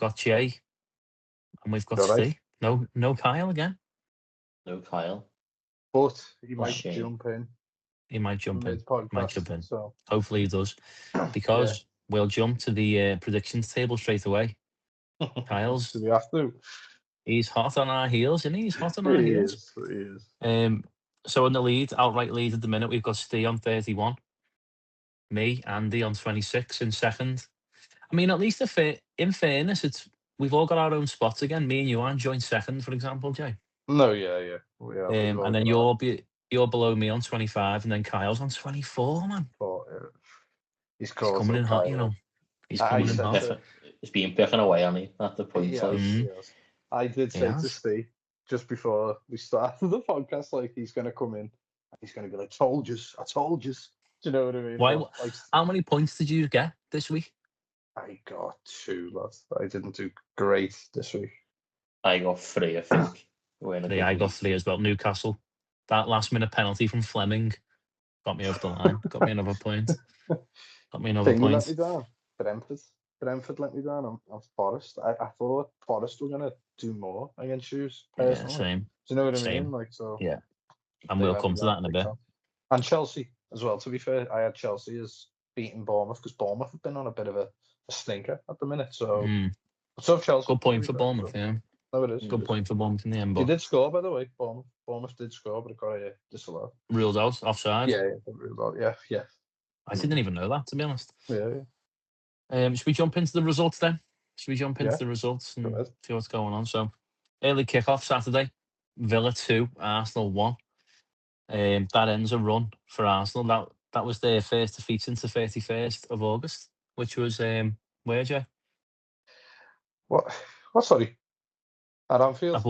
got Jay, and we've got You're right. Steve. No Kyle again. No Kyle. But he What a might shame. jump in He might jump in. mid-podcast. So Hopefully he does, because we'll jump to the predictions table straight away. Kyle's, do we have to? he's hot on our heels, isn't he? He's hot on our He heels. is. So in the lead, outright lead at the minute, we've got Steve on 31. Me, Andy on 26 in second. I mean, at least in fairness, we've all got our own spots again. Me and you aren't joint second, for example, Jay. No, yeah. We have. And then you're below me on 25, and then Kyle's on 24, man. He's coming in hot, you know. He's coming in hot. He's been picking away on me at the point. I did say to Steve just before we started the podcast, like, he's going to come in and he's going to be like, I told you. Do you know what I mean? Why? How many points did you get this week? I got 2, lads. I didn't do great this week. I got 3, I think. I got 3 as well. Newcastle. That last-minute penalty from Fleming got me over the line. Got me another point. Got me another point. Let me down. Brentford let me down on Forest. I thought Forest were going to do more against you, personally. Yeah, same. Do you know what I mean? Like, so. Yeah. And we'll come to that in a bit. And Chelsea as well, to be fair. I had Chelsea as beating Bournemouth, because Bournemouth have been on a bit of a stinker at the minute. So, what's up, Chelsea? Good point for Bournemouth, yeah. No, it is. Good point for Bournemouth in the end. They did score, by the way. Bournemouth did score, but it got disallowed. Ruled out, offside. Yeah, ruled out. Yeah. I didn't even know that, to be honest. Yeah. Should we jump into the results then? Should we jump into the results and see what's going on? So, early kickoff Saturday, Villa 2, Arsenal 1. That ends a run for Arsenal. That was their first defeat since the 31st of August, which was where, Jay? What? Sorry. At Anfield?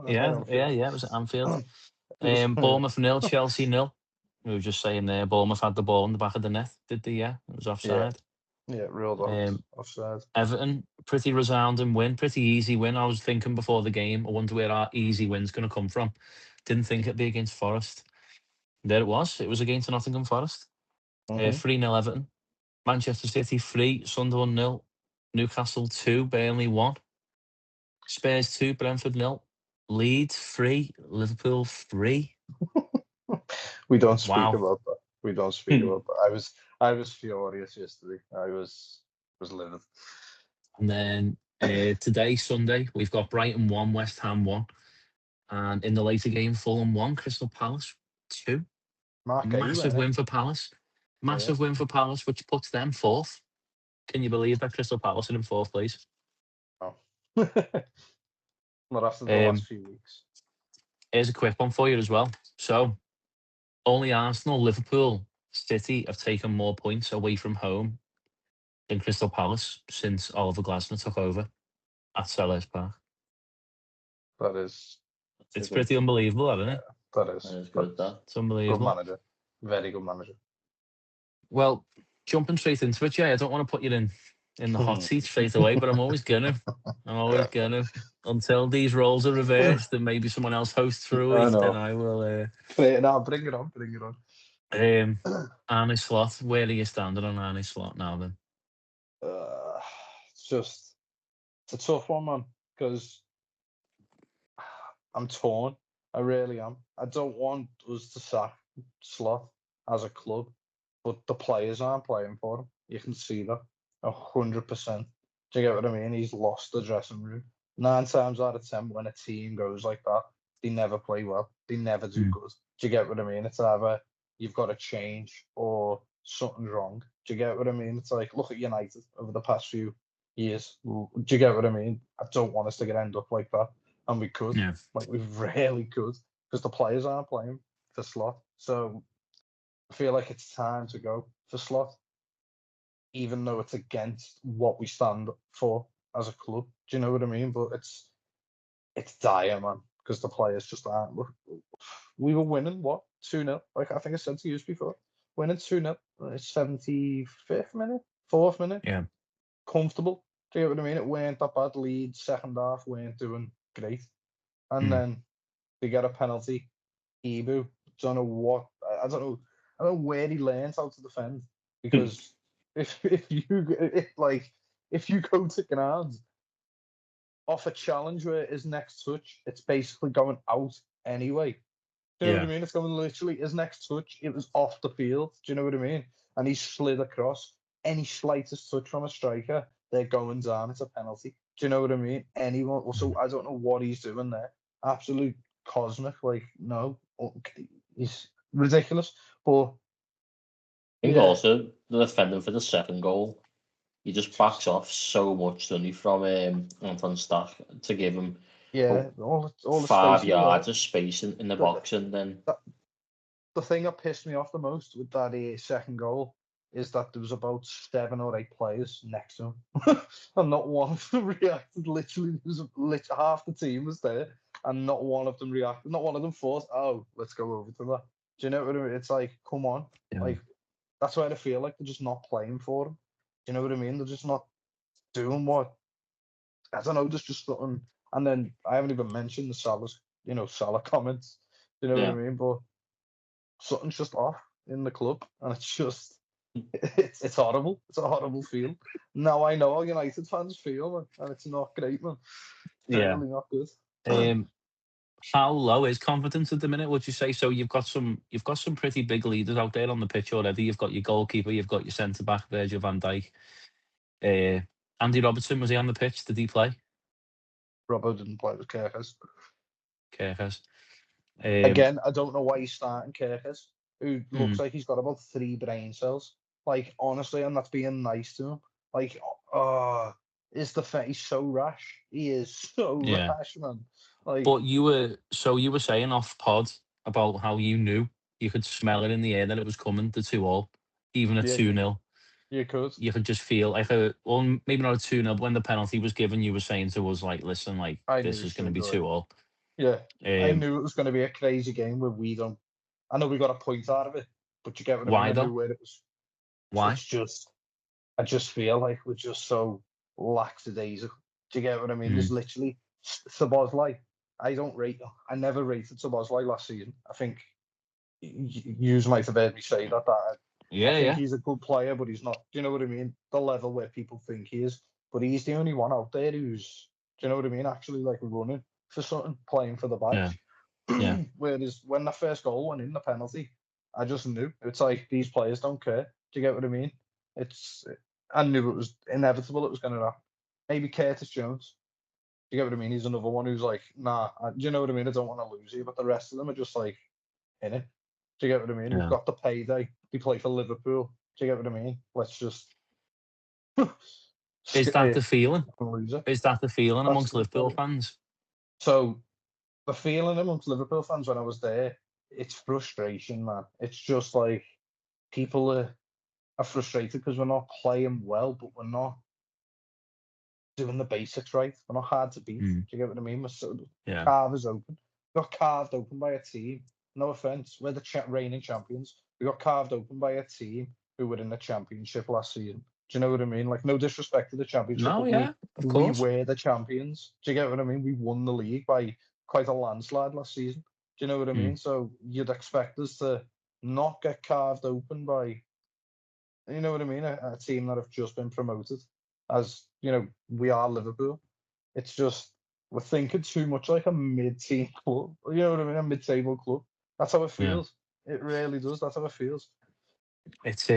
Yeah, it was at Anfield. Bournemouth 0, Chelsea 0. We were just saying there, Bournemouth had the ball in the back of the net, did they? Yeah, it was offside. Yeah, ruled out. Offside. Everton, pretty resounding win, pretty easy win. I was thinking before the game, I wonder where our easy win's going to come from. Didn't think it'd be against Forest. There it was. It was against Nottingham Forest. 3-0 Everton. Manchester City 3, Sunderland 0. Newcastle 2, Burnley 1. Spurs 2, Brentford 0. Leeds 3, Liverpool 3. We don't speak about that. We don't speak about that. I was furious yesterday. I was livid. And then today, Sunday, we've got Brighton 1, West Ham 1. And in the later game, Fulham 1, Crystal Palace 2. Massive win for Palace. Massive win for Palace, which puts them 4th. Can you believe that Crystal Palace are in 4th place? Oh. Not after the last few weeks. Here's a quick one for you as well. So, only Arsenal, Liverpool, City have taken more points away from home than Crystal Palace since Oliver Glasner took over at Selhurst Park. That is... It's pretty unbelievable, isn't it? That is. That is good, that. It's unbelievable. Good manager. Very good manager. Well, jumping straight into it, Jay, I don't want to put you in the hot seat straight away, but I'm always going to. Until these roles are reversed and maybe someone else hosts through it, then I will... bring it on. Arne Slot, where are you standing on Arne Slot now, then? It's a tough one, man, because I'm torn. I really am. I don't want us to sack Slot as a club, but the players aren't playing for him. You can see that 100%. Do you get what I mean? He's lost the dressing room. 9 times out of 10, when a team goes like that, they never play well. They never do good. Do you get what I mean? It's either you've got to change or something's wrong. Do you get what I mean? It's like, look at United over the past few years. Do you get what I mean? I don't want us to end up like that. And we could. Yeah. Like, we really could. Because the players aren't playing for Slot. So I feel like it's time to go for Slot, even though it's against what we stand for as a club. Do you know what I mean? But it's dire, man, because the players just aren't. We were winning, 2-0? Like, I think I said to you before. Winning 2-0, 75th minute, 4th minute. Yeah. Comfortable. Do you get what I mean? It weren't that bad. Leeds, second half, weren't doing great. And then they get a penalty. Ibu, don't know what. I don't know where he learned how to defend. Because if you go to ground off a challenge where his next touch, it's basically going out anyway. Do you know what I Yeah. mean? It's going literally his next touch, it was off the field. Do you know what I mean? And he slid across. Any slightest touch from a striker, they're going down. It's a penalty. Do you know what I mean? Anyone. Also, I don't know what he's doing there. Absolute cosmic. Like, no, he's ridiculous. But I think yeah, also the defending for the second goal, he just backs off so much, doesn't he, from Anton Stack to give him yeah, about all the space five in the world. yards of space in the The, box, and then the, the thing that pissed me off the most with that second goal is that there was about 7 or 8 players next to him, and not one of them reacted. Literally, there was half the team was there, and not one of them reacted. Not one of them thought, "Oh, let's go over to that." Do you know what I mean? It's like, come on, Yeah. like that's why I feel like they're just not playing for him. Do you know what I mean? They're just not doing what I don't know. There's just something. And then I haven't even mentioned the Salah comments. Do you know what I yeah, mean? But something's just off in the club, and it's just it's horrible. It's a horrible feel. Now I know how United fans feel, man, and it's not great, man. Yeah. Certainly not good. How low is confidence at the minute, would you say? So you've got some pretty big leaders out there on the pitch already. You've got your goalkeeper, you've got your centre back, Virgil van Dijk. Andy Robertson, was he on the pitch? Did he play? Robbo didn't play with Kerkers. Kerkers. Again, I don't know why he's starting Kerkers, who looks Mm, like he's got about 3 brain cells. Like, honestly, and that's being nice to him. Like, is he's so rash. He is so yeah. rash, man. Like, But you were saying off pod about how you knew you could smell it in the air that it was coming, the 2-all, even a yeah, 2-0. you could. You could just feel like well, maybe not a 2-0, but when the penalty was given, you were saying to us like, listen, like I knew this it is was going to going to be go in. 2-all. Yeah, I Um, knew it was going to be a crazy game where we don't. I know we got a point out of it, but you get what I mean. why I knew though? where it was. Why? It's just, I just feel like we're just so lackadaisical. Do you get what I mean? There's Mm, literally Sabozlai. I don't rate. I never rated Sabozlai last season. I think you might have heard me say that I yeah, think yeah, he's a good player, but he's not. Do you know what I mean? The level where people think he is, but he's the only one out there who's. Do you know what I mean? Actually, like running for something, playing for the yeah, badge. yeah. Whereas when the first goal went in, the penalty, I just knew it's like these players don't care. Do you get what I mean? It's I knew it was inevitable. It was going to happen. Maybe Curtis Jones. Do you get what I mean? He's another one who's like, nah. Do you know what I mean? I don't want to lose you, but the rest of them are just like in it. Do you get what I mean? We've Yeah. got the payday. They play for Liverpool. Do you get what I mean? Let's just Is that the feeling? lose it. Is that the feeling That's amongst Liverpool fans? so the feeling amongst Liverpool fans when I was there. It's frustration, man. It's just like people are frustrated because we're not playing well, but we're not doing the basics right. We're not hard to beat. Mm, Do you get what I mean? We're so yeah, carvers open. We got carved open by a team. No offense, we're the reigning champions. We got carved open by a team who were in the championship last season. Do you know what I mean? Like no disrespect to the championship, no, but yeah, of we course. were the champions. Do you get what I mean? We won the league by quite a landslide last season. Do you know what I Mm, mean? So you'd expect us to not get carved open by you know what I mean? A team that have just been promoted, as you know, we are Liverpool. It's just we're thinking too much like a mid-team club. You know what I mean? A mid-table club. That's how it yeah. feels. It really does. That's how it feels. It's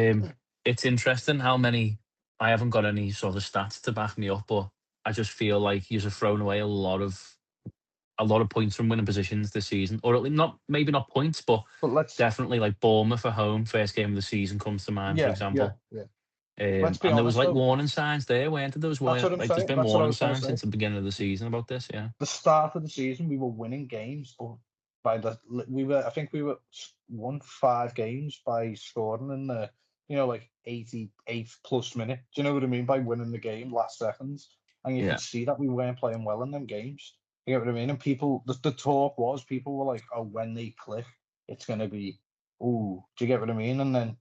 it's interesting how many. I haven't got any sort of stats to back me up, but I just feel like you've thrown away a lot of points from winning positions this season, or at least not maybe not points, but But let's, definitely like Bournemouth at home, first game of the season comes to mind, for yeah, yeah, example. yeah. Let's be And there was honest like though. warning signs there, weren't there? There was That's what I'm like there's saying. been That's what I warning was going to signs say. since the beginning of the season about this. Yeah, The start of the season, we were winning games, but by the we were, I think we were won 5 games by scoring in the, like 88th plus minute. Do you know what I mean? By winning the game last seconds, and you yeah, could see that we weren't playing well in them games. You get what I mean? And people, the talk was people were like, oh, when they click, it's gonna be, ooh. Do you get what I mean? And then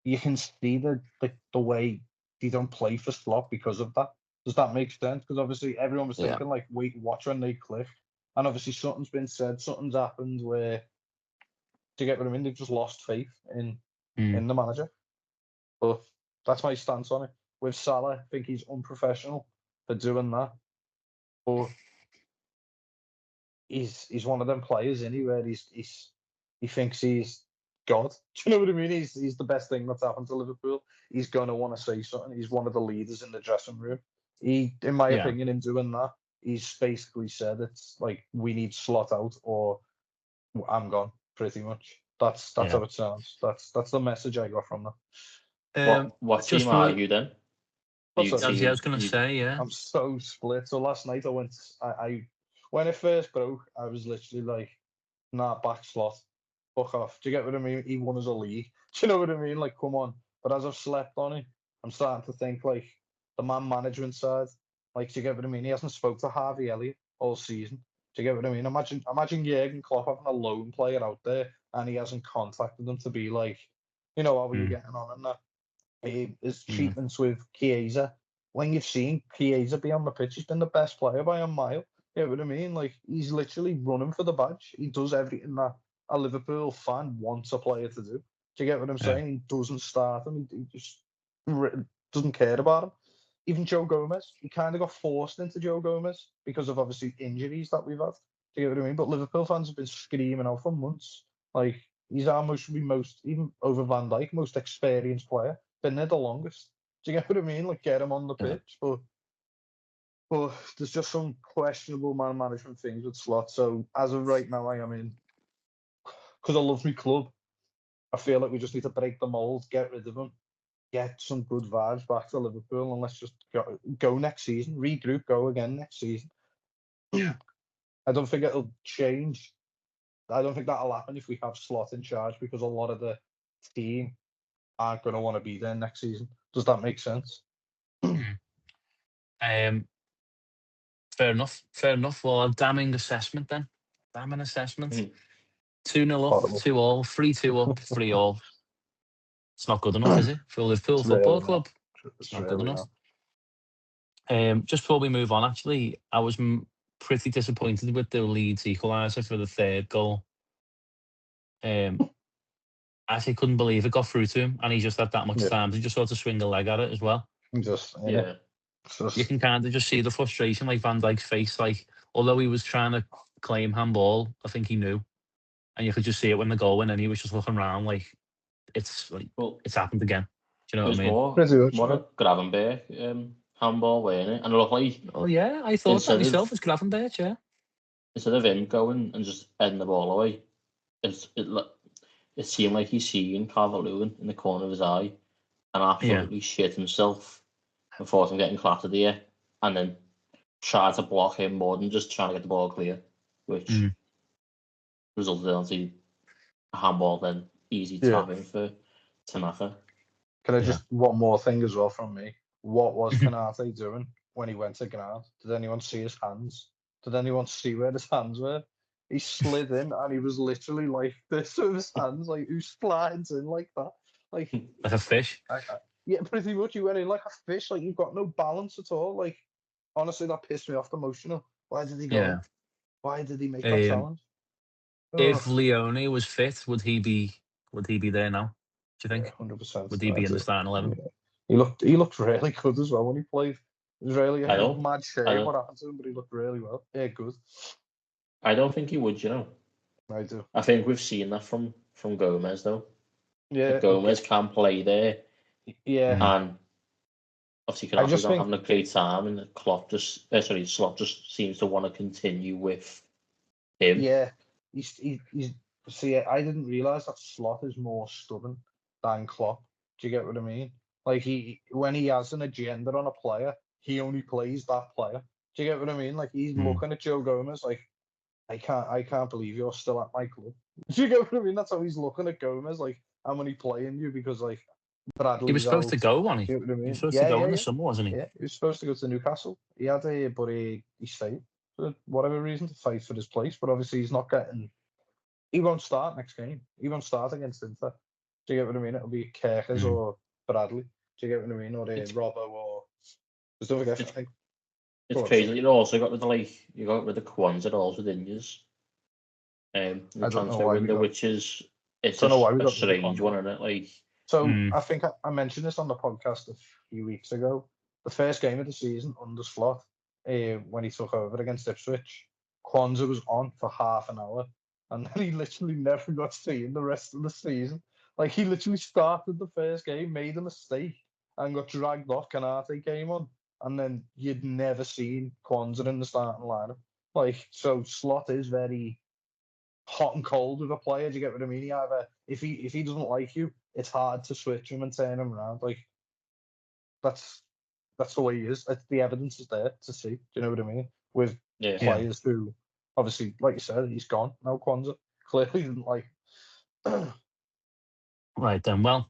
you can see the way they don't play for slot because of that. Does that make sense? Because obviously everyone was yeah. thinking like, wait, watch when they click, and obviously something's been said, something's happened where do you get what I mean? They've just lost faith Mm. in the manager. But that's my stance on it. With Salah, I think he's unprofessional for doing that. but he's one of them players anywhere. He thinks he's God. Do you know what I mean? He's the best thing that's happened to Liverpool. He's gonna want to say something. He's one of the leaders in the dressing room. He, in my Yeah. opinion, in doing that, he's basically said it's like we need Slot out or I'm gone. Pretty much. That's Yeah. how it sounds. That's the message I got from that. What team Just are for, you then? Are What's you that? I team? was gonna You, say, yeah. I'm so split. So last night I when it first broke, I was literally like, nah, back Slot. Fuck off. Do you get what I mean? He won us a league. Do you know what I mean? Like, come on. But as I've slept on it, I'm starting to think like the man management side. Like, do you get what I mean? He hasn't spoke to Harvey Elliott all season. Do you get what I mean? Imagine Jurgen Klopp having a lone player out there and he hasn't contacted them to be like, how are you Mm, getting on and that. His mm, treatments with Chiesa. When you've seen Chiesa be on the pitch, he's been the best player by a mile. You know what I mean? Like, he's literally running for the badge. He does everything that a Liverpool fan wants a player to do. Do you get what I'm yeah. saying? He doesn't start him. He just doesn't care about him. Even Joe Gomez, he kind of got forced into Joe Gomez because of obviously injuries that we've had. Do you get what I mean? But Liverpool fans have been screaming out for months. Like, he's our most, even over Van Dijk, most experienced player. Been there the longest. Do you get what I mean? Like, get him on the Yeah. pitch. But there's just some questionable man management things with Slot. So as of right now, I am in, because I love my club. I feel like we just need to break the mold, get rid of him, get some good vibes back to Liverpool, and let's just go next season, regroup, go again next season. I don't think it'll change. I don't think that'll happen if we have Slot in charge because a lot of the team aren't going to want to be there next season. Does that make sense? Mm. Um, fair enough. Fair enough. Well, a damning assessment then. Damning assessment. Mhm. 2-0 up, Horrible. 2-all, 3-2 up, 3-all. It's not good enough, is it? For Liverpool It's Football really not. Club. It's It's not good really enough. not. Just before we move on, actually, I was pretty disappointed with the Leeds equaliser for the third goal. Um, I actually couldn't believe it got through to him, and he just had that much Yeah, time to just sort of swing a leg at it as well. Yeah. It's You just can kind of just see the frustration, like Van Dijk's face. Like, although he was trying to claim handball, I think he knew, and you could just see it when the goal went, and he was just looking around like Well, it's happened again. Do you know it what was I mean? pretty much. more a Gravenberg handball, weren't it? And it looked like Oh yeah, I thought that instead myself of as Gravenberch, yeah. instead of him going and just heading the ball away, it seemed like he's seeing Calvert-Lewin in the corner of his eye and Yeah. absolutely shit himself and thought him getting clattered here, and then tried to block him more than just trying to get the ball clear, which Mm. resulted in obviously a handball then easy Yeah. tapping for Tanaka. Can I Yeah. just one more thing as well from me? What was Canate doing when he went to ground? Did anyone see his hands? Did anyone see where his hands were? He slid in and he was literally like this with his hands, like who slides in like that? Like, Like a fish. yeah, pretty much. You went in like a fish, like you've got no balance at all. Like, honestly, that pissed me off the emotional. Why did he go in? Yeah. Why did he make that Um, challenge? if Oh, Leone was fit, would he be there now? Do you yeah, think? 100%. Would he I be in the do. starting 11? Yeah. He looked really good as well when he played. It was really I a don't, mad I shame don't, what happened to him, but he looked really well. Yeah, good. I don't think he would. I do. I think we've seen that from Gomez though. Yeah, Like Gomez can play there, yeah. Mm. and obviously I Kanata was just not think, having a great time, and Slot just seems to want to continue with him. yeah, he's. See, I didn't realize that Slot is more stubborn than Klopp. Do you get what I mean? Like when he has an agenda on a player, he only plays that player. Do you get what I mean? Like he's Mm. looking at Joe Gomez like, I can't believe you're still at my club. Do you get what I mean? That's how he's looking at Gomez. Like, I'm only playing you because like He was Bradley's supposed out. to go, wasn't Do he? you know what I He was mean? supposed to Yeah, go yeah, in the yeah. summer, wasn't he? Yeah, he was supposed to go to Newcastle. He had but he stayed for whatever reason to fight for his place. But obviously he's not getting. He won't start next game. He won't start against Inter. Do you get what I mean? It'll be Kerkers Mm. or Bradley. Do you get what I mean? Or It's Robbo or. Just don't forget. it's I think. it's Go on, crazy. sorry. You also got rid of you got rid of Kwanzaa also didn't you? In the I don't know transfer why we window, got. which is it's Don't know why we a got rid of strange Kwanzaa. one, isn't it? Like So Mm. I think I mentioned this on the podcast a few weeks ago. The first game of the season under Slot, when he took over against Ipswich. Kwanzaa was on for half an hour, and then he literally never got seen the rest of the season. Like he literally started the first game, made a mistake, and got dragged off. Kanate came on, and then you'd never seen Kwanzaa in the starting lineup. Like so, Slot is very hot and cold with a player. Do you get what I mean? He either if he doesn't like you, it's hard to switch him and turn him around. Like that's that's the way he is. The evidence is there to see. Do you know what I mean? With Yeah. Yeah. players who, obviously, like you said, he's gone now. Kwanzaa clearly didn't like. Right then. Well,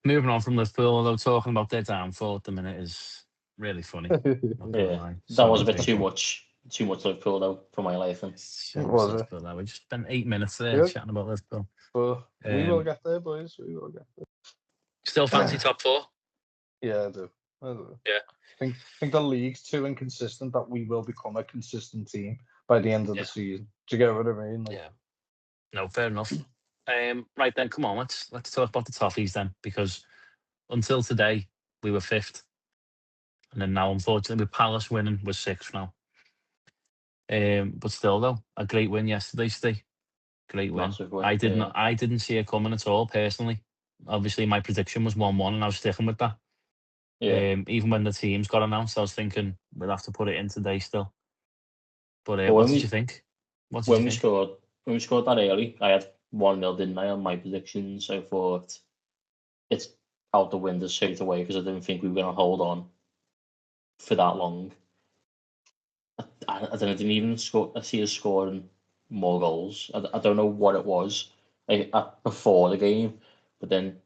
moving on from Liverpool, although talking about their downfall at the minute is really funny. Not gonna Yeah. lie. That was a Sorry, bit too Jacob. much. Too much Liverpool though for my liking. So much Was it? Liverpool now. We just spent 8 minutes there Yeah. chatting about Liverpool. But we will Um, get there, boys. We will get Still fancy there. top four? Yeah, I do. I do. Yeah. I think the league's too inconsistent that we will become a consistent team by the end of Yeah. the season. Do you get what I mean? Like, Yeah. No, fair enough. Right then, come on, let's talk about the Toffees then, because until today we were fifth, and then now unfortunately with Palace winning, we're sixth now. But still though, a great win yesterday, Steve. Great win. Massive win. I didn't see it coming at all personally. Obviously, my prediction was 1-1, and I was sticking with that. Yeah. Even when the teams got announced, I was thinking we'll have to put it in today still. But But what did you think? What did you when we think? scored that early, I had 1-0, didn't I, on my predictions? I thought it's out the window straight away because I didn't think we were going to hold on for that long. I didn't even score. I see us scoring more goals. I don't know what it was before the game, but then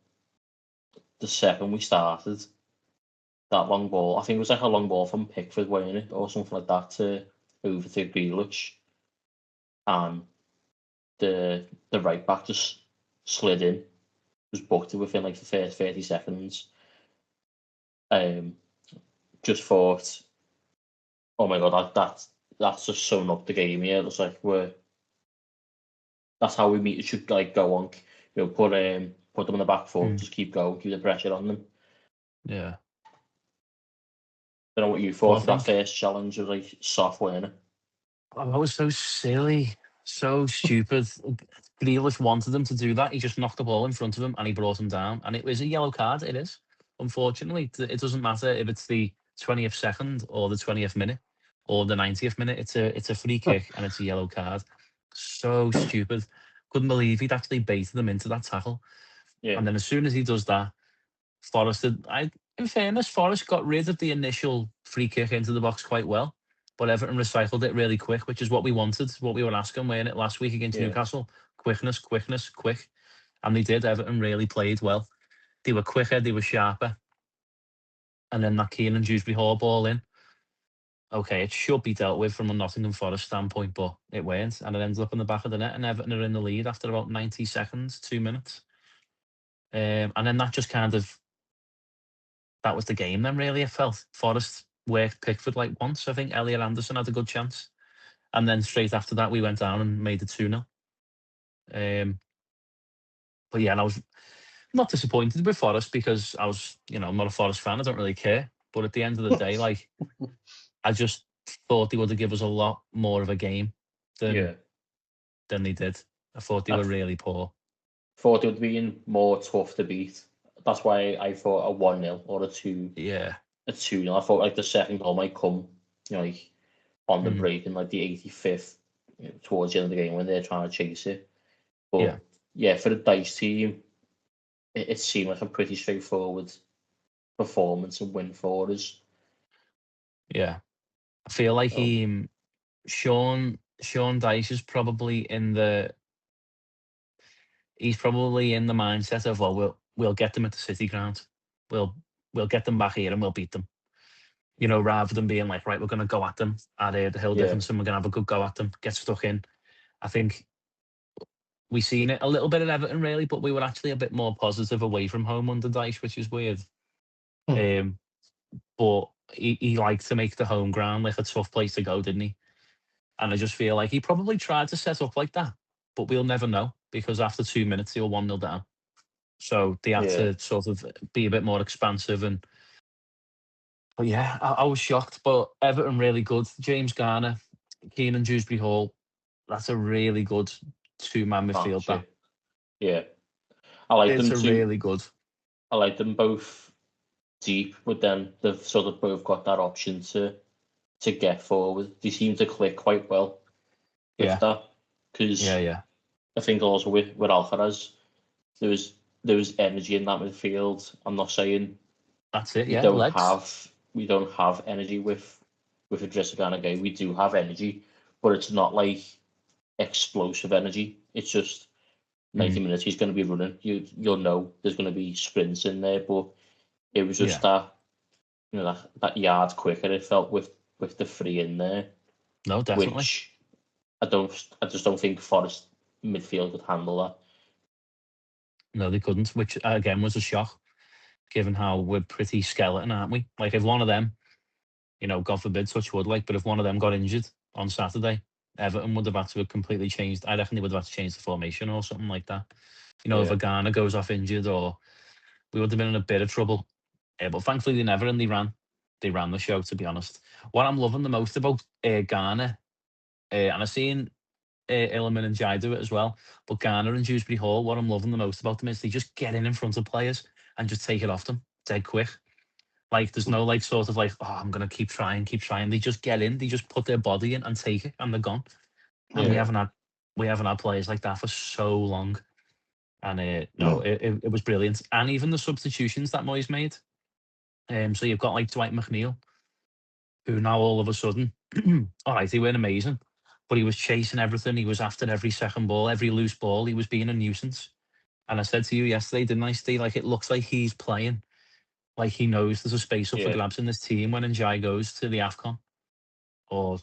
the second we started, that long ball, I think it was like a long ball from Pickford, wasn't it, or something like that, to over to Grealish, and the right back just slid in, was booked it within like the first 30 seconds. Just thought, oh my god, that's just sewn up the game here. It's like that's how we meet. It should like go on. Put them on the back foot, just keep going, keep the pressure on them. Yeah. I don't know what you Well, I thought for that think first challenge. It was like soft, wasn't it? that was so silly, so stupid. Grealish wanted them to do that. He just knocked the ball in front of him and he brought him down. And it was a yellow card. It is. Unfortunately, it doesn't matter if it's the 20th second or the 20th minute or the 90th minute. It's a free kick and it's a yellow card. So stupid. Couldn't believe he'd actually baited them into that tackle. Yeah. And then as soon as he does that, Forest in fairness, Forest got rid of the initial free kick into the box quite well, but Everton recycled it really quick, which is what we wanted, what we were asking, weren't it, last week against Yeah. Newcastle? Quickness, quick. And they did. Everton really played well. They were quicker, they were sharper. And then that Keenan Dewsbury Hall ball in. Okay, it should be dealt with from a Nottingham Forest standpoint, but it weren't. And it ended up in the back of the net, and Everton are in the lead after about 90 seconds, 2 minutes. And then that just kind of that was the game then, really, I felt. Forest worked Pickford like once. I think Elliot Anderson had a good chance. And then straight after that, we went down and made it 2-0. But yeah, and I was not disappointed with Forest because I'm not a Forest fan. I don't really care. But at the end of the day, like, I just thought they would have given us a lot more of a game than they did. I thought they were really poor. Thought it would be more tough to beat. That's why I thought a 1-0 or a 2. Yeah. A 2-0. I thought like the second goal might come, like on the Mm. break in like the 85th, towards the end of the game when they're trying to chase it. But Yeah. for the Dice team, it seemed like a pretty straightforward performance and win for us. Yeah. I feel like Oh. Sean Dyche is probably he's probably in the mindset of, well, we'll get them at the City ground. We'll get them back here and we'll beat them. Rather than being like, right, we're going to go at them at the Hill Dickinson, we're going to have a good go at them, get stuck in. I think we seen it a little bit at Everton, really, but we were actually a bit more positive away from home under Dyche, which is weird. But he liked to make the home ground like a tough place to go, didn't he? And I just feel like he probably tried to set up like that, but we'll never know because after 2 minutes, they were 1-0 down. So they had to sort of be a bit more expansive and But yeah, I was shocked. But Everton really good. James Garner, Keenan Dewsbury Hall. That's a really good two-man midfield. That Partnership. Yeah, I like it's them a too. really good. I like them both deep, but then they've sort of both got that option to get forward. They seem to click quite well with Yeah, that because yeah. I think also with Alcaraz, there was there was energy in that midfield. I'm not saying That's it. we Yeah, don't legs. have energy with Idrissa Gana Gueye. We do have energy, but it's not like explosive energy. It's just 90 Mm, minutes he's going to be running. You'll know there's going to be sprints in there, but it was just yeah. that that yard quicker it felt with the three in there, No, definitely. which I just don't think Forest midfield could handle that. No, they couldn't. Which again was a shock, given how we're pretty skeleton, aren't we? Like if one of them, God forbid, touch wood, like, but if one of them got injured on Saturday, Everton would have had to have completely changed. I reckon they would have had to change the formation or something like that. If Yeah, a Ghana goes off injured, or we would have been in a bit of trouble. But thankfully they never, and they ran the show. To be honest, what I'm loving the most about Ghana, and I've seen Illiman and Jai do it as well, but Ghana and Dewsbury Hall, what I'm loving the most about them is they just get in front of players and just take it off them dead quick. Like there's no like sort of like, oh, I'm gonna keep trying, keep trying. They just get in, they just put their body in and take it, and they're gone. And we yeah, haven't had we haven't had players like that for so long. And no, it was brilliant. And even the substitutions that Moyes made. So you've got like Dwight McNeil, who now all of a sudden, all right, he went amazing, but he was chasing everything. He was after every second ball, every loose ball. He was being a nuisance. And I said to you yesterday, didn't I, Steve? Like it looks like he's playing like he knows there's a space up for yeah, grabs in this team when Njai goes to the AFCON, or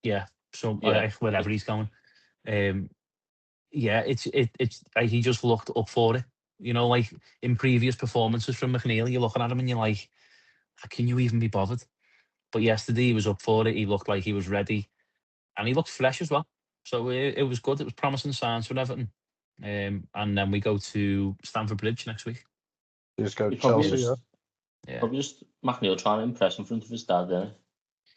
yeah, so yeah. wherever he's going. Um, yeah, it's he just looked up for it. Like in previous performances from McNeil, you're looking at him and you're like, how can you even be bothered? But yesterday he was up for it. He looked like he was ready, and he looked fresh as well. So it was good. It was promising signs for Everton. And then we go to Stamford Bridge next week. Just go to It's probably Chelsea, yeah. just Yeah. McNeil trying to impress in front of his dad. Then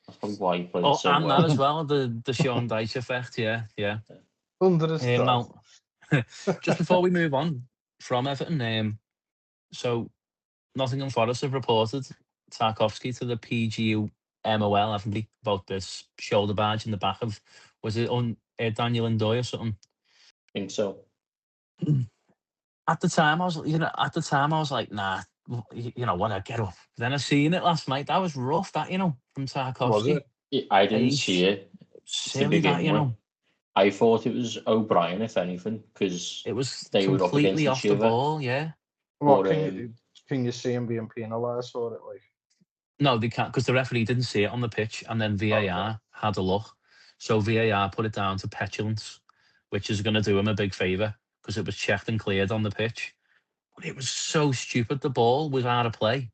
that's probably why he played Oh, so and that as well. well, the Sean Dyche effect. Yeah, yeah. Under the stars. Now, just before we move on from Everton, so Nottingham Forest have reported Tarkovsky to the PGMOL, haven't they, about this shoulder badge in the back of, was it on Daniel Ndoye or something? I think so. At the time, I was like, nah, what, I get up. Then I seen it last night. That was rough, that, from Was Tarkovsky. it? I didn't see Age, it to silly that, begin with. I thought it was O'Brien, if anything, because It was they were up against completely each off the other. ball, yeah. What But can you see him being penalised for it? Like, No, they can't, because the referee didn't see it on the pitch, and then okay, VAR had a look. So VAR put it down to petulance, which is going to do him a big favour because it was checked and cleared on the pitch. But it was so stupid. The ball was out of play.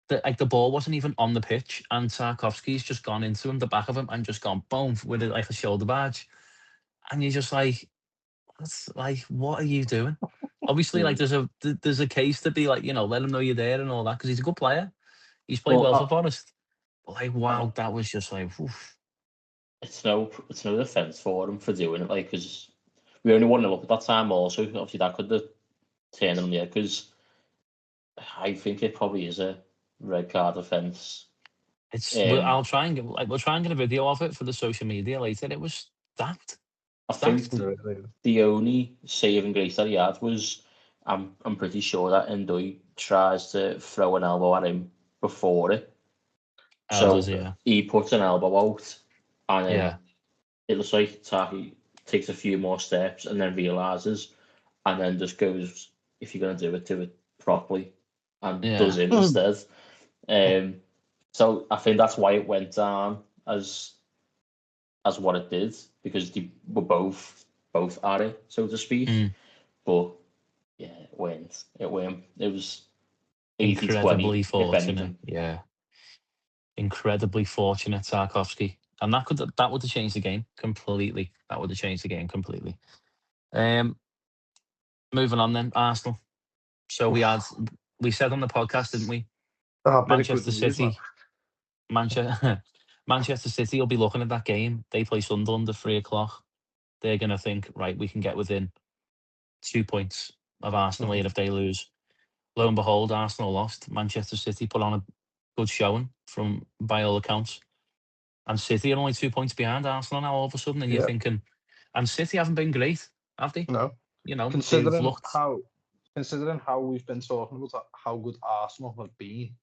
The ball wasn't even on the pitch, and Tarkovsky's just gone into him, the back of him, and just gone boom with it like a shoulder badge. And you're just like, what are you doing? Obviously, like mm, there's a case to be like, let him know you're there and all that because he's a good player. He's played well, well for Forest. But like, I, wow, that was just like, oof. it's no defence for him for doing it, like, because we only won up at that time. Also, obviously, that could have turned him on the head, because I think it probably is a red card offence. I'll try and we'll try and get a video of it for the social media later. It was daft, I think daft. really. the only saving grace that he had was I'm pretty sure that Ndoye tries to throw an elbow at him before it. Oh, does So he? Yeah, he puts an elbow out, and then yeah, it looks like Taki takes a few more steps and then realizes, and then just goes, if you're going to do it properly, and yeah. does it instead. So I think that's why it went down as what it did, because they were both at it, so to speak. Mm. But yeah, it went. It was 80-20, Incredibly if fortunate. anything. Yeah, incredibly fortunate, Tarkovsky, and that would have changed the game completely. That would have changed the game completely. Um, Moving on then, Arsenal. So we said on the podcast, didn't we? Bit of good Manchester news, man. City, Manchester, Manchester City will be looking at that game. They play Sunderland at 3 o'clock. They're going to think, right, we can get within 2 points of Arsenal Mhm. here if they lose. Lo and behold, Arsenal lost. Manchester City put on a good showing from by all accounts. And City are only 2 points behind Arsenal now all of a sudden. And you're Yeah, thinking, and City haven't been great, have they? no. You know, they've Considering looked how considering how we've been talking about how good Arsenal have been,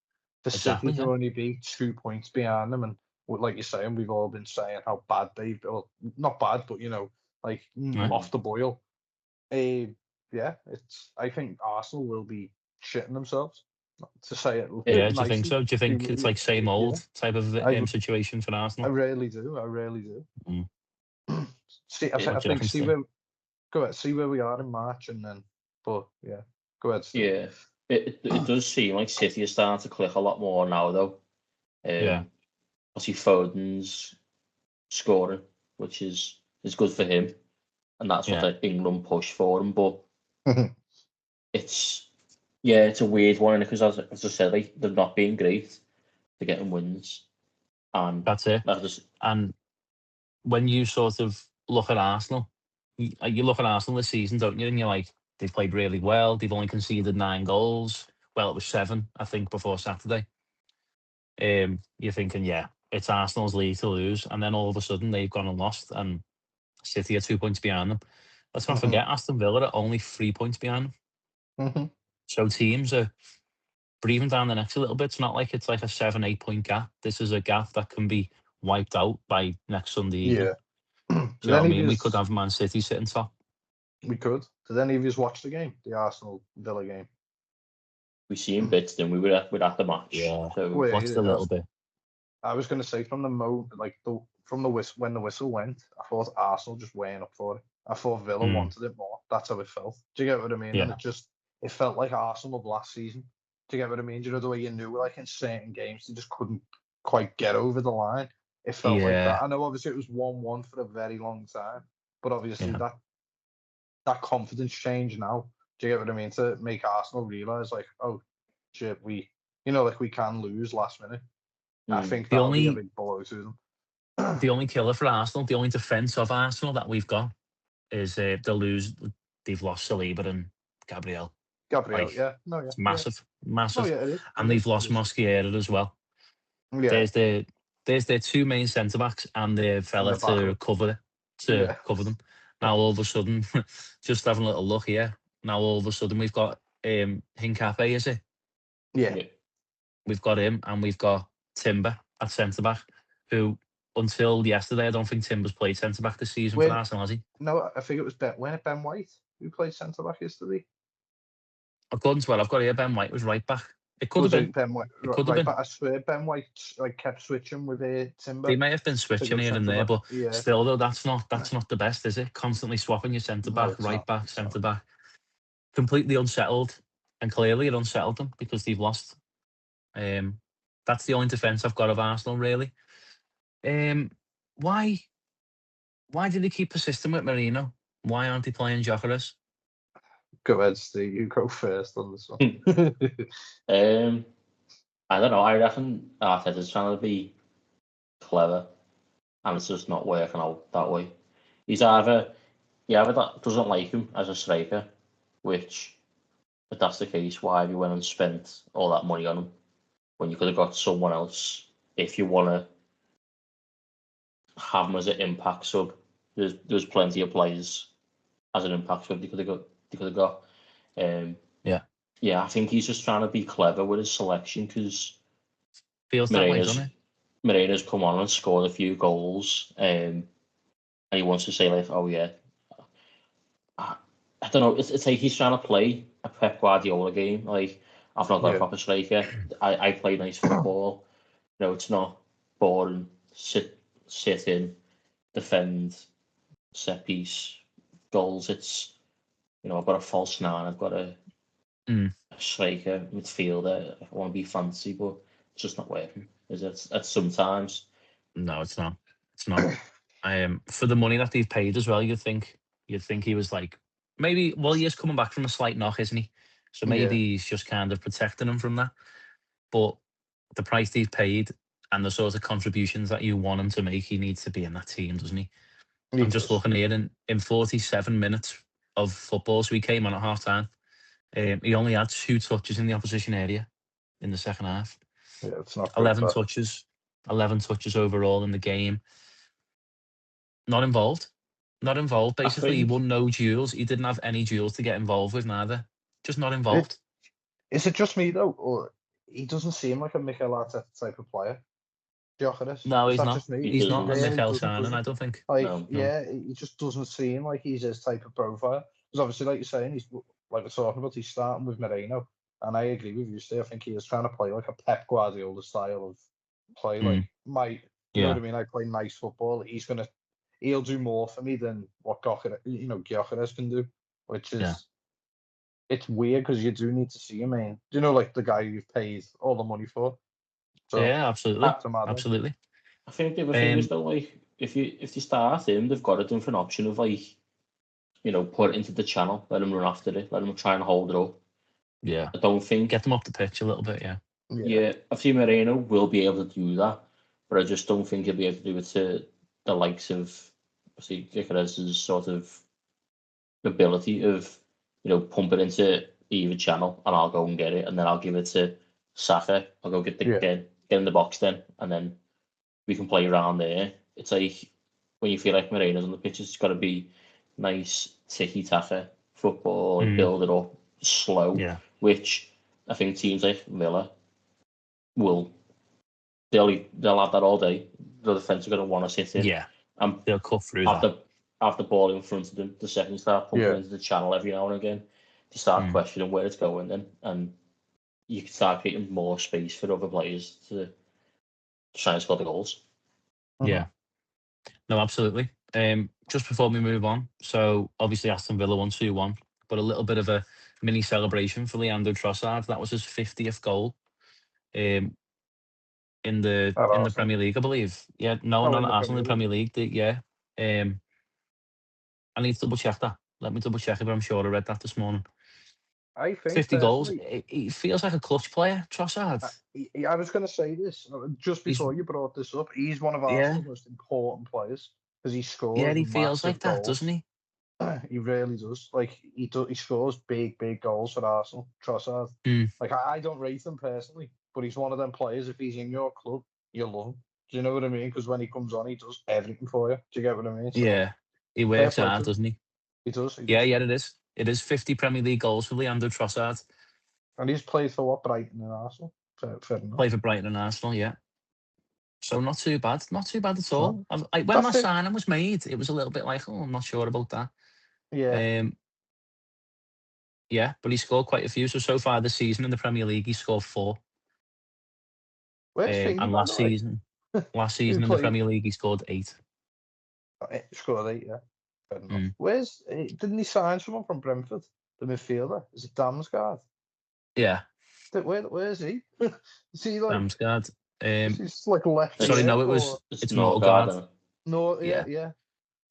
for City exactly, to yeah. only be 2 points behind them, and like you're saying, we've all been saying how bad they've, well, not bad, but like Yeah, off the boil. Yeah, I think Arsenal will be shitting themselves, to say it It, yeah. Do you think nicely. so? Do you think it's like same Yeah, old type of I situation for I Arsenal? really do. I really do. Mm. See, I What do you think reckon, Steve? go ahead, see where we are in March, and then, but yeah, go ahead, Stu. yeah, it does seem like City are starting to click a lot more now, though. Yeah, Obviously Foden's scoring, which is good for him, and that's what yeah, the England push for him. But it's it's a weird one because as I said, like they've not been great. They're getting wins, and that's it. that just And when you sort of look at Arsenal, you look at Arsenal this season, don't you? And you're like, they've played really well. They've only conceded 9 goals. Well, it was 7, I think, before Saturday. You're thinking, yeah, it's Arsenal's league to lose, and then all of a sudden they've gone and lost, and City are 2 points behind them. Let's not Mhm, forget Aston Villa are only 3 points behind them. mhm. So teams are breathing down the necks a little bit. It's not like it's like a 7, 8 point gap. This is a gap that can be wiped out by next Sunday evening. Yeah. Do Did you know what I any of mean? you? We could have Man City sitting top. We could. Did any of you watch the game, the Arsenal Villa game? we seen bits. Then we were at the match, Yeah, so Well, watched a yeah, little bit. I was going to say from the like from the whistle, when the whistle went, I thought Arsenal just weighing up for it. I thought Villa Mm, wanted it more. That's how it felt. Do you get what I mean? And yeah, it felt like Arsenal of last season. Do you get what I mean? Do you know the way you knew, like in certain games, they just couldn't quite get over the line. It felt like that. yeah, I know obviously it was 1-1 for a very long time, but obviously yeah. that confidence change now. Do you get what I mean? To make Arsenal realise, like, oh shit, like we can lose last minute. I mm, think The that'll be a only big blow to them. the only killer for Arsenal, the only defence of Arsenal that we've got is they'll lose. They've lost Saliba and Gabriel. Gabriel, Like yeah, no, it's yeah. massive, No, massive, yeah, it is, and it they've is, it lost is. Mosquera as well. Yeah, There's their two main centre backs and the in fella the back of to it. Yeah. cover them. Now all of a sudden, just having a little look here. Now all of a sudden we've got Hincape, is it? Yeah. yeah. We've got him and we've got Timber at centre back, who until yesterday I don't think Timber's played centre back this season for When Arsenal, has he? No, I think it was Ben White who played centre back yesterday. According to what I've got here, Ben White was right back. It could have Was been. it Ben White? It could have Right, been. but I swear Ben White like kept switching with They Timber may have been to switching go here and centre there, back. but Yeah. still, though, that's not the best, is it? Constantly swapping your centre No, back, it's right not. back, It's not. centre back, completely unsettled, and clearly it unsettled them because they've lost. Um, that's the only defence I've got of Arsenal, really. Um, why why do they keep persisting with Marino? Why aren't they playing Jokeris? Go ahead, Steve. You go first on this one. um, I don't know. I reckon Arteta's trying to be clever, and it's just not working out that way. He's either that doesn't like him as a striker, which if that's the case, why have you went and spent all that money on him when you could have got someone else if you want to have him as an impact sub? There's plenty of players as an impact sub they could have got. Um, Yeah, yeah, I think he's just trying to be clever with his selection because feels that way, doesn't Morena's it? Morena's come on and scored a few goals, and he wants to say like, oh yeah, I, I don't know. It's like he's trying to play a Pep Guardiola game. Like I've not got a Yeah. proper striker. I play nice football. It's not boring. Sit in, defend, set piece, goals. It's I've got a false nine. I've got Mm, a striker, midfielder. I want to be fancy, but it's just not working. Is it? At sometimes. no, it's not. It's not. For the money that they've paid as well, you'd think he was like maybe. Well, he is coming back from a slight knock, isn't he? So Yeah. maybe he's just kind of protecting him from that. But the price he's paid and the sort of contributions that you want him to make, he needs to be in that team, doesn't he? I'm just looking here, in 47 minutes of football, so he came on at half time. He only had 2 touches in the opposition area in the second half. Yeah, it's not good. 11 touches, 11 touches overall in the game. Not involved. Not involved. Basically, he won no duels. He didn't have any duels to get involved with, neither. Just not involved. Is it just me, though? Or he doesn't seem like a Mikel Arteta type of player? Gyökeres? No, he's not. Just me? He's not a really Mikel doesn't, Shannon, I don't think. Like, No. yeah, he just doesn't seem like he's his type of profile. Because obviously, like you're saying, he's like we're talking about, he's starting with Moreno. And I agree with you, Steve. I think he is trying to play like a Pep Guardiola style of play. Like, you know what I mean? I play nice football. He'll do more for me than what Gyökeres can do, which is, it's weird because you do need to see him, man. Do you know, like the guy you've paid all the money for? So, yeah, absolutely. Absolutely. I think the other thing is, though, like, if they start him, they've got a different option of, like, put it into the channel, let him run after it, let him try and hold it up. Yeah. I don't think... Get them up the pitch a little bit, Yeah, I think Moreno will be able to do that, but I just don't think he'll be able to do it to the likes of, obviously, Gyökeres' sort of ability of, pump it into either channel and I'll go and get it, and then I'll give it to Saka. I'll go get in the box then, and then we can play around there. It's like when you feel like Moreno's on the pitch, it's got to be nice tiki-taka football, build it up slow, which I think teams like Villa they'll have that all day. The defence are going to want to sit in. Yeah, and they'll cut through that. Have the ball in front of them, the second start pumping into the channel every now and again. To start questioning where it's going then, and you can start creating more space for other players to try and score the goals. Yeah. No, absolutely. Just before we move on, so obviously Aston Villa won 2-1, but a little bit of a mini celebration for Leandro Trossard. That was his 50th goal in the Premier League, I believe. Yeah, not Arsenal, in the Premier League. I need to double check that. Let me double check it, but I'm sure I read that this morning. I think 50 goals. He feels like a clutch player, Trossard. I was going to say this just before you brought this up. He's one of Arsenal's most important players because he scores. Yeah, he feels like that, goals. Doesn't he? He really does. Like he scores big goals for Arsenal. Trossard. Like I don't rate him personally, but he's one of them players. If he's in your club, you love him. Do you know what I mean? Because when he comes on, he does everything for you. Do you get what I mean? So, yeah, he works hard, doesn't he? He does. Yeah, it is. It is 50 Premier League goals for Leandro Trossard. And he's played for what, Brighton and Arsenal? Fair enough. Played for Brighton and Arsenal, yeah. So not too bad. Not too bad at all. When that signing was made, it was a little bit like, I'm not sure about that. Yeah. Yeah, but he scored quite a few. So far this season in the Premier League, he scored 4. And last season in the Premier League, he scored 8. Scored 8, yeah. Fair enough. Didn't he sign someone from Brentford, the midfielder? Is it Damsgaard? Yeah. Where is he? Is he like Damsgaard? He's like left. Sorry, no, it's Norgard. No, yeah.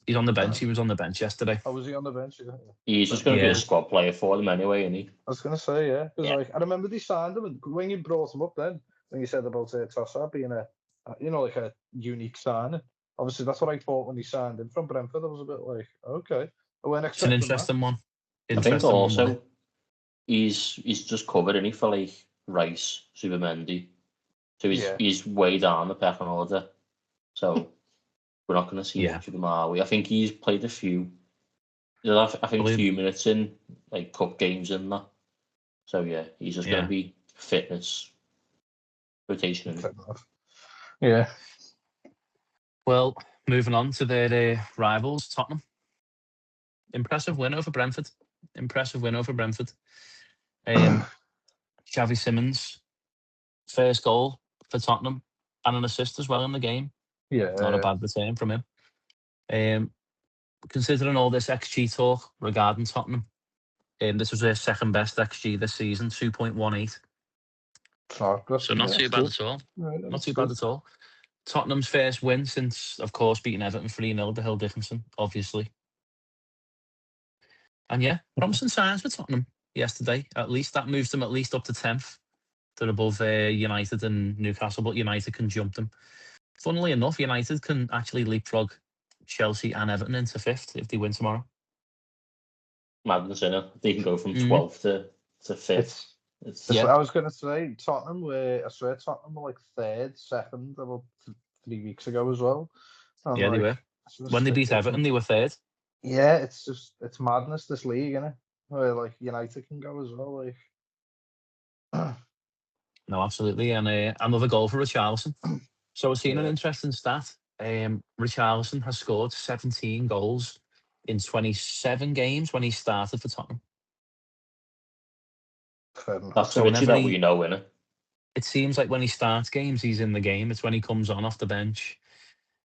He's on the bench. He was on the bench yesterday. Oh, was he on the bench? Yeah. He's just going to be a squad player for them anyway, isn't he? I was going to say, yeah. Because I remember they signed him, and when you brought him up then, when you said about Trossard being like a unique signing, obviously that's what I thought when he signed him from Brentford. I was a bit like, okay. It's an interesting one. I think also he's just covered, isn't he, for like Rice, Zubimendi. So he's way down the pecking order. So we're not going to see much of him, are we? I think he's played a few minutes in like cup games and that. So yeah, he's just going to be fitness rotation. Yeah. Well, moving on to their rivals, Tottenham. Impressive win over Brentford. Xavi Simons, first goal for Tottenham and an assist as well in the game. Yeah. Not a bad return from him. Considering all this XG talk regarding Tottenham, this was their second best XG this season, 2.18. So not too bad at all. Not too bad at all. Tottenham's first win since, of course, beating Everton 3-0 to Hill Dickinson, obviously. And promising signs for Tottenham yesterday. At least that moves them at least up to 10th. They're above United and Newcastle, but United can jump them. Funnily enough, United can actually leapfrog Chelsea and Everton into 5th if they win tomorrow. Madness, innit? They can go from Mhm. 12th to 5th. It's Yeah. I was going to say Tottenham I swear Tottenham were like 3rd, 2nd about 3 weeks ago as well. And Yeah, they were. it's just When they beat ridiculous. Everton, they were 3rd. Yeah, it's madness, this league, isn't it? Where like United can go as well. Like No, absolutely. And another goal for Richarlison. So I've seen an Yeah. interesting stat. Richarlison has scored 17 goals in 27 games when he started for Tottenham. Fair enough. that's the So Richie whenever that we know, innit? it seems like when he starts games, he's in the game. It's when he comes on off the bench.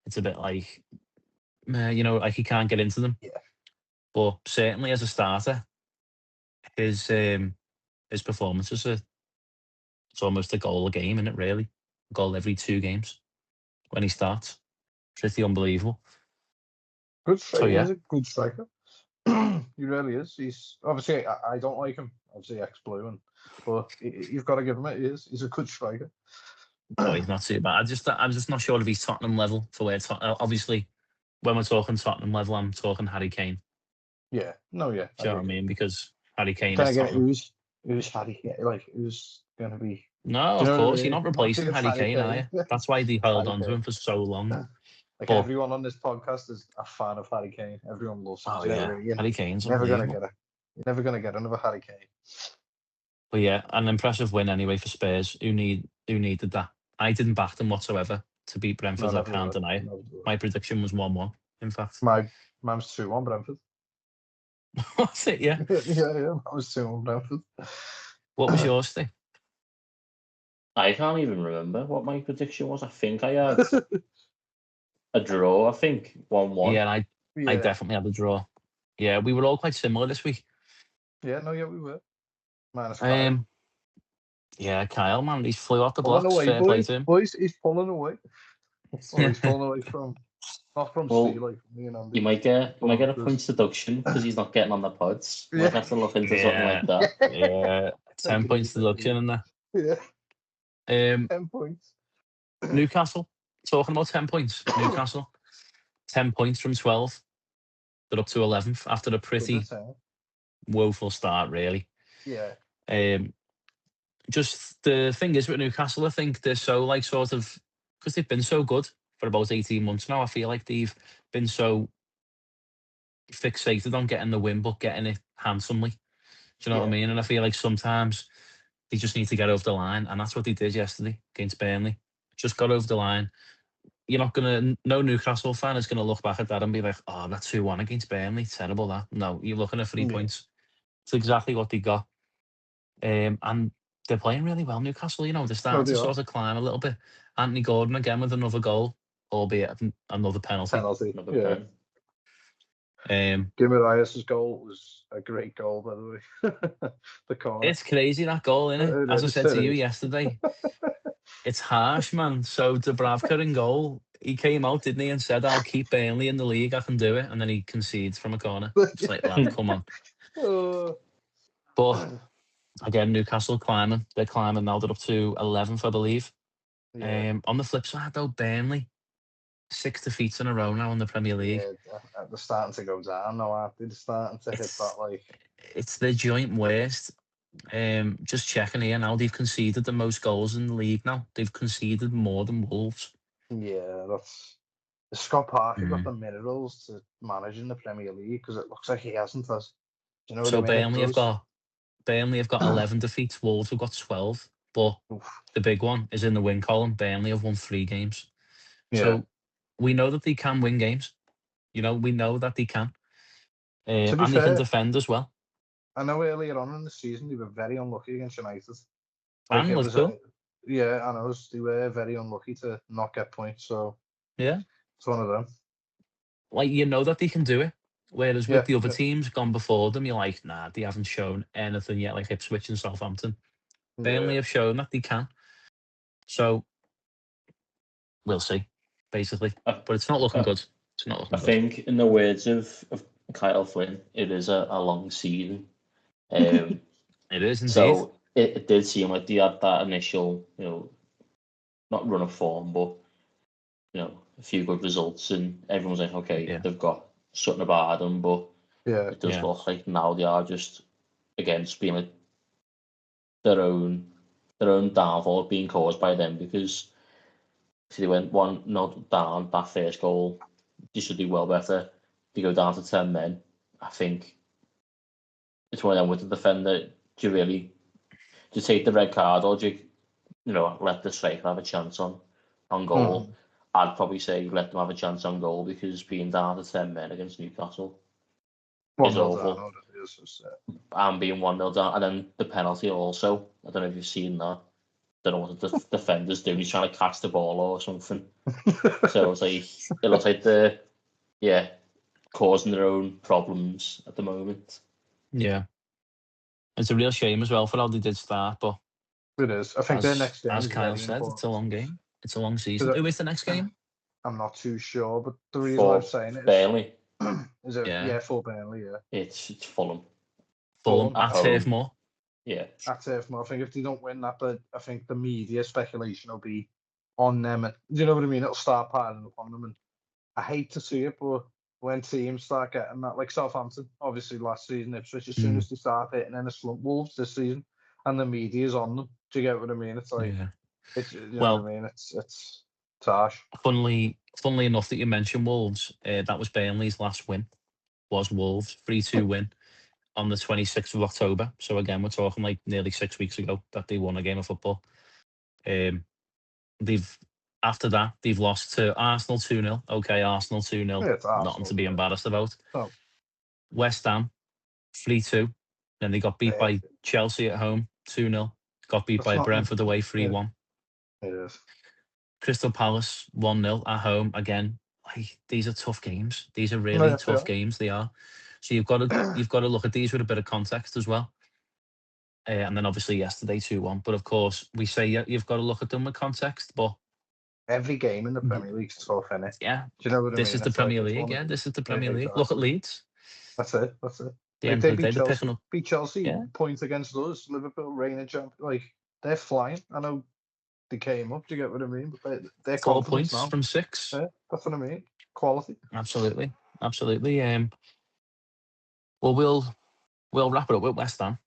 It's a bit like, like he can't get into them. Yeah. But certainly as a starter, his performances are, it's almost a goal a game, isn't it, really? A goal every 2 games when he starts. Pretty unbelievable. Good So striker. yeah, He's a good striker. He really is. He's obviously I don't like him. Obviously ex-blue, but you've got to give him it. He's a good striker. oh, he's not too bad. I'm just not sure if he's Tottenham level for where obviously when we're talking Tottenham level, I'm talking Harry Kane. Yeah. No. Yeah. Do you know what I mean? Because Harry Kane Then is again, Tottenham. who's Harry? Like who's going to be? No, Do you of know what I course you're mean? not replacing Massive Harry Kane, are you? That's why they held Harry on to Kane. him for so long. Like But everyone on this podcast is a fan of Harry Kane. Everyone loves him. oh Do you know yeah, what I mean? Harry Kane's You're never gonna unbelievable. get it. You're never gonna get another Harry Kane. But yeah, an impressive win anyway for Spurs, who needed that. I didn't back them whatsoever to beat No, Brentford. I never can't will. deny it. Never will. My prediction was 1-1. In fact, Mine's 2-1 Brentford. that's it. Yeah. Yeah. That was 2-1 Brentford. What was yours, Steve? I can't even remember what my prediction was. I think I had a draw. I think 1-1. Yeah, I Yeah. definitely had a draw. Yeah, we were all quite similar this week. Yeah. No. Yeah, we were. Minus Kyle. Yeah, Kyle, man, he's flew off the Pulling blocks. away, Fair play boys. to him. Boys, he's pulling away. Well, he's pulling away from not from Well, sea like me and Andy. You might get a Just- points deduction because he's not getting on the pods. Yeah. Might have to look into something like that. Yeah, 10 points deduction in there. Yeah. 10 points. Newcastle, talking about 10 points. Newcastle, 10 points from 12. They're up to 11th after a pretty woeful start, really. Yeah. Just the thing is with Newcastle, I think they're so like sort of, because they've been so good for about 18 months now, I feel like they've been so fixated on getting the win, but getting it handsomely. Do you know what I mean? And I feel like sometimes they just need to get over the line, and that's what they did yesterday against Burnley. Just got over the line. You're not gonna, no Newcastle fan is gonna look back at that and be like, "Oh, that 2-1 against Burnley, terrible that." No, you're looking at 3 points. It's exactly what they got, and they're playing really well. Newcastle, they're starting to sort of climb a little bit. Anthony Gordon again with another goal, albeit another penalty. Yeah. Guimaraes' goal was a great goal, by the way. The corner. It's crazy, that goal, isn't it? As I said to you yesterday, it's harsh, man. So Dubravka in goal, he came out, didn't he, and said, "I'll keep Burnley in the league, I can do it." And then he concedes from a corner. It's like, lad, come on. But again, Newcastle climbing. They're climbing now. They're up to 11th, I believe. On the flip side, though, Burnley, 6 defeats in a row now in the Premier League. Yeah, they're starting to go down now, aren't they? They're starting to hit that, like... It's their joint worst. Just checking here now, they've conceded the most goals in the league now. They've conceded more than Wolves. Yeah, that's... Scott Parker got the minerals to manage in the Premier League, because it looks like he hasn't. Do you know what I mean? Burnley have got 11 defeats. Wolves have got 12. But the big one is in the win column. Burnley have won 3 games. Yeah. So we know that they can win games. We know that they can. And they can defend as well. I know earlier on in the season they were very unlucky against United. And Liverpool. Yeah, I know. They were very unlucky to not get points. So yeah, it's one of them. Like, that they can do it. Whereas with the other teams gone before them, you're like, nah, they haven't shown anything yet, like Ipswich and Southampton. Burnley have shown that they can. So we'll see, basically. But it's not looking good. It's not looking good. I think, in the words of Kyle Flynn, it is a long season. It is indeed. So it did seem like they had that initial, not run of form, but a few good results, and everyone's like, okay, Yeah. they've got something about them, but Yeah, it does Yeah. look like now they are just being like their own downfall being caused by them, because if they went 1-0 down, that first goal, they should do well better. They go down to 10 men. I think it's one of them with the defender. Do you really take the red card, or do you let the striker have a chance on goal? I'd probably say let them have a chance on goal, because being down to 10 men against Newcastle is 1-0 down. awful. It is just, And being 1-0 down, and then the penalty also. I don't know if you've seen that. Don't know what the defender's doing. He's trying to catch the ball or something. So it's like, it looks like they're causing their own problems at the moment. Yeah. It's a real shame as well for how they did start, but It is. I think their next game as is Kyle very said, it's a important. long game. It's a long season. Who is the next game? I'm not too sure, but the reason I'm For saying it is, Burnley, Yeah. for Burnley, yeah. it's Fulham. Fulham at at home. Turf Moor. Yeah. At Turf Moor. I think if they don't win that, but I think the media speculation will be on them. Do you know what I mean? It'll start piling up on them, and I hate to see it, but when teams start getting that, like Southampton, obviously last season, Ipswich, as soon as they start hitting in a slump, Wolves this season, and the media's on them. Do you get what I mean? It's like, Yeah. it's, you know Well, what I mean? It's harsh. funnily enough that you mentioned Wolves, that was Burnley's last win. Was Wolves 3-2 win on the 26th of October. So again, we're talking like nearly 6 weeks ago that they won a game of football. After that they've lost to Arsenal 2-0. Okay, Arsenal 2-0. Yeah, it's Nothing Arsenal. to be embarrassed about. Oh. West Ham 3-2. Then they got beat by Chelsea at home 2-0. Got beat That's by not Brentford away 3-1. It is. Crystal Palace 1-0 at home again. Like, these are tough games. These are really Yeah, tough games. They are. So you've got to look at these with a bit of context as well. And then obviously yesterday 2-1. But of course we say you've got to look at them with context. But Every game in the Premier League's tough, innit? yeah, Do you know what I mean? this is the It's like, Premier it's League. one of Yeah, the- this is the yeah, Premier League. Look at exactly. Leeds. That's it. The Like end they of the day, beat they're Chelsea. picking up. Beat Chelsea. Yeah. Point against us. Liverpool reigning champ. Like they're flying. I know they came up. Do you get what I mean? But they're 4 confident points now. from 6. Yeah, that's what I mean. Quality. Absolutely. Well, we'll wrap it up with West Ham.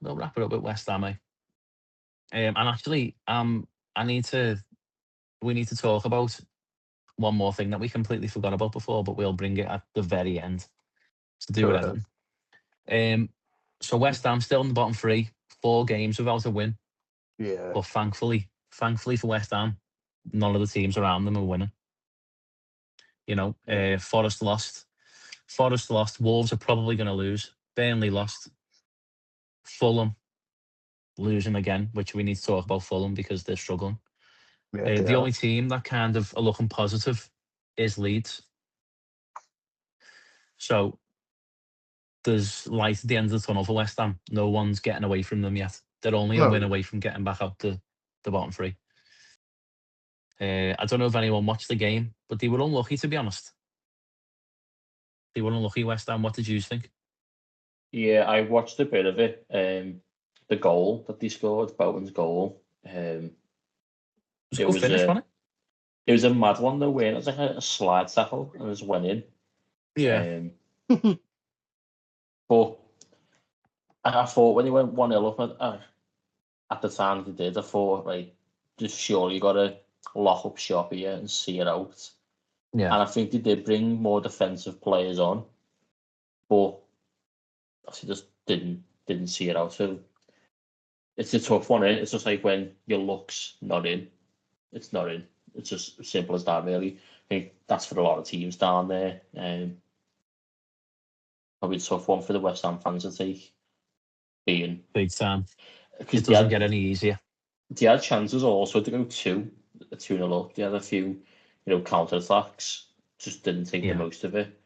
We'll wrap it up with West Ham, eh? And actually, we need to talk about one more thing that we completely forgot about before, but we'll bring it at the very end to do Go with ahead. Everton. So West Ham still in the bottom 3, 4 games without a win. Yeah. But thankfully for West Ham, none of the teams around them are winning. Forest lost. Wolves are probably going to lose. Burnley lost. Fulham losing again, which we need to talk about Fulham because they're struggling. Yeah. The only team that kind of are looking positive is Leeds. So there's light at the end of the tunnel for West Ham. No one's getting away from them yet. They're only a win away from getting back out the bottom 3. I don't know if anyone watched the game, but they were unlucky, to be honest. They were unlucky, West Ham. What did you think? Yeah, I watched a bit of it. The goal that they scored, Bowen's goal. It was a It good was finish, wasn't it? It was a mad one though, where it was like a slide tackle and it just went in. Yeah. But I thought when he went 1-0 up at the time they did, I thought, like, just surely you got to lock up shop here and see it out. Yeah. And I think they did bring more defensive players on, but obviously just didn't see it out. So it's a tough one, It's just like when your luck's not in, it's not in. It's just as simple as that, really. I think that's for a lot of teams down there. Probably a tough one for the West Ham fans to take. Being Big time. because It doesn't get any easier. they had chances also to go 2-0 up. They had a few, counter attacks. Just didn't take the most of it.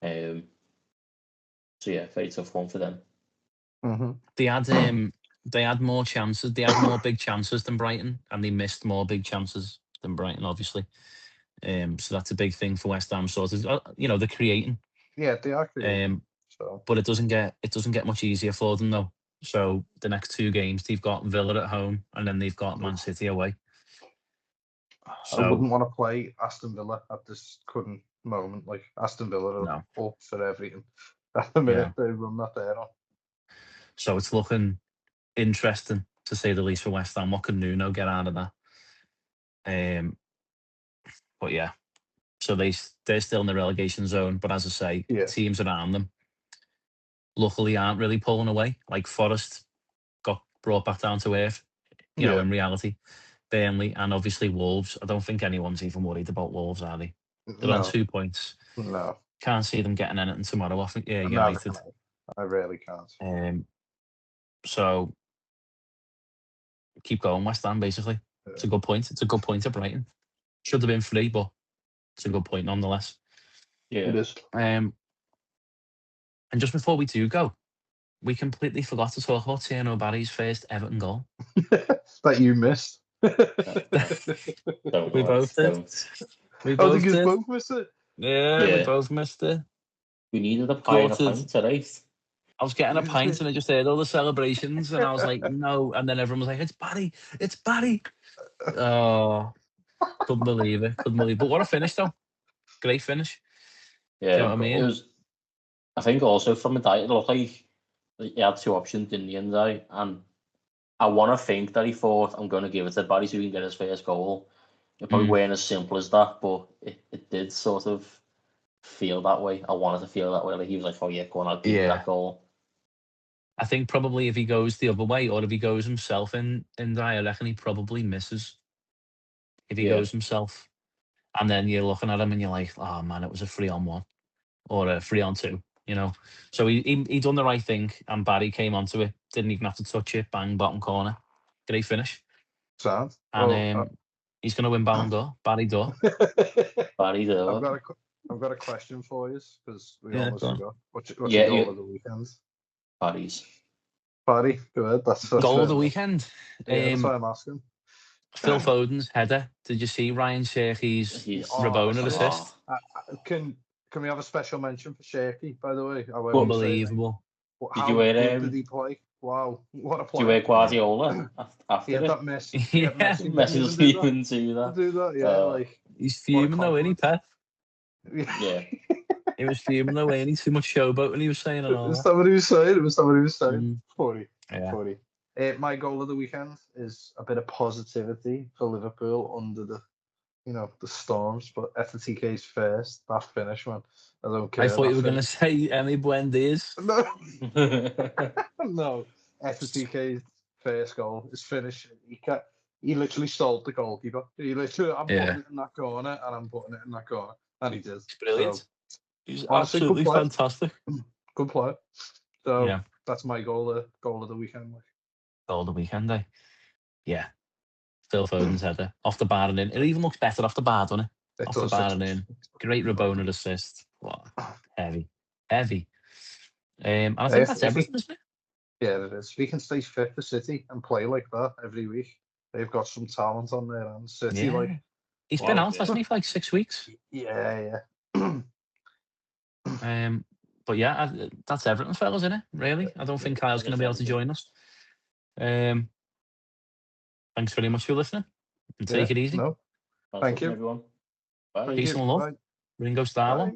So yeah, very tough one for them. Mm-hmm. They had more chances. They had more big chances than Brighton, and they missed more big chances than Brighton, obviously. So that's a big thing for West Ham. Sort of, they're creating. Yeah, they are creating. But it doesn't get much easier for them though. So the next 2 games, they've got Villa at home, and then they've got Man Oof. City away. I So wouldn't want to play Aston Villa at this current moment. Like Aston Villa are no, up for everything at the minute. They run that there on. so it's looking interesting to say the least for West Ham. What can Nuno get out of that? But yeah, so they're still in the relegation zone. But as I say, Yeah. teams around them luckily aren't really pulling away. Like Forest got brought back down to earth. Yeah. In reality, Burnley and obviously Wolves. I don't think anyone's even worried about Wolves, are they? They're on No. 2 points. No. Can't see them getting anything tomorrow. I think Neither United. can I really can't. So keep going, West Ham. Basically, it's a good point. It's a good point to Brighton. Should have been 3, but it's a good point nonetheless. Yeah. It is. And just before we do go, we completely forgot to talk about Tierno Barry's first Everton goal. That you missed. Don't We lads, both did. don't. We I both think you did. both missed it. Yeah, we Yeah. both missed it. We needed a pie and a Gutted. pint today. I was getting a pint and I just heard all the celebrations and I was like, no. And then everyone was like, it's Barry. It's Barry. Oh, couldn't believe it. Couldn't believe it. But what a finish, though. Great finish. Yeah, Do you know what I mean? it was. I think also from a diet, it looked like he had 2 options in the end, and I want to think that he thought, I'm going to give it to Barry so he can get his first goal. It probably weren't as simple as that, but it did sort of feel that way. I wanted to feel that way. Like he was like, oh yeah, go on, I'll give you that goal. I think probably if he goes the other way or if he goes himself in I reckon he probably misses. If he goes himself. And then you're looking at him and you're like, oh man, it was a 3-on-1 or a 3-on-2, So he done the right thing and Barry came onto it. Didn't even have to touch it. Bang, bottom corner. Great finish. Sound. And he's going to win Ballon d'Or. Barry d'Or. Barry d'Or. I've got a question for you because we Yeah, almost go on. forgot. What's your goal of the weekend? Barry's. Barry, go ahead. That's Goal of the fair. weekend. Yeah, that's why I'm asking. Phil Foden's header. Did you see Ryan Cherky's Rabona assist? Can we have a special mention for Shaky, by the way? Unbelievable. Did you wear good did he play? Wow, what a play. Did you wear Guardiola after he had it? that Messi. Yeah. Messi doesn't even do that. Do that, yeah. Like he's fuming though, ain't he, Pep? Yeah. He was fuming though, ain't he? Too much showboat when he was saying it all. Was that what he was saying? It was that what he was saying. Funny. Yeah. Funny. My goal of the weekend is a bit of positivity for Liverpool under the storms, but FTK's first. That finish, man. I don't care. I thought you were going to say Emi Buendia's. No. No. FTK's first goal is finish. He literally stole the goalkeeper. He literally, I'm putting it in that corner and I'm putting it in that corner. And he did. It's brilliant. So, he's honestly, absolutely fantastic. Good play. So that's my goal of the weekend. Goal of the weekend, eh? Yeah. Phil Foden's header. Off the bar and in. It even looks better off the bar, doesn't it? Off the bar and in. Great Rabona assist. Wow. Heavy. And I think that's everything, isn't it? Yeah, it is. If he can stay fit for City and play like that every week, they've got some talent on there. And City, he's been out, hasn't he, for like 6 weeks? Yeah. But yeah, that's everything, fellas, isn't it? Really? I don't think Kyle's going to be able to join us. Thanks very much for listening. And take it easy. No. Thank you. Everyone. Peace and love. Ringo Starr.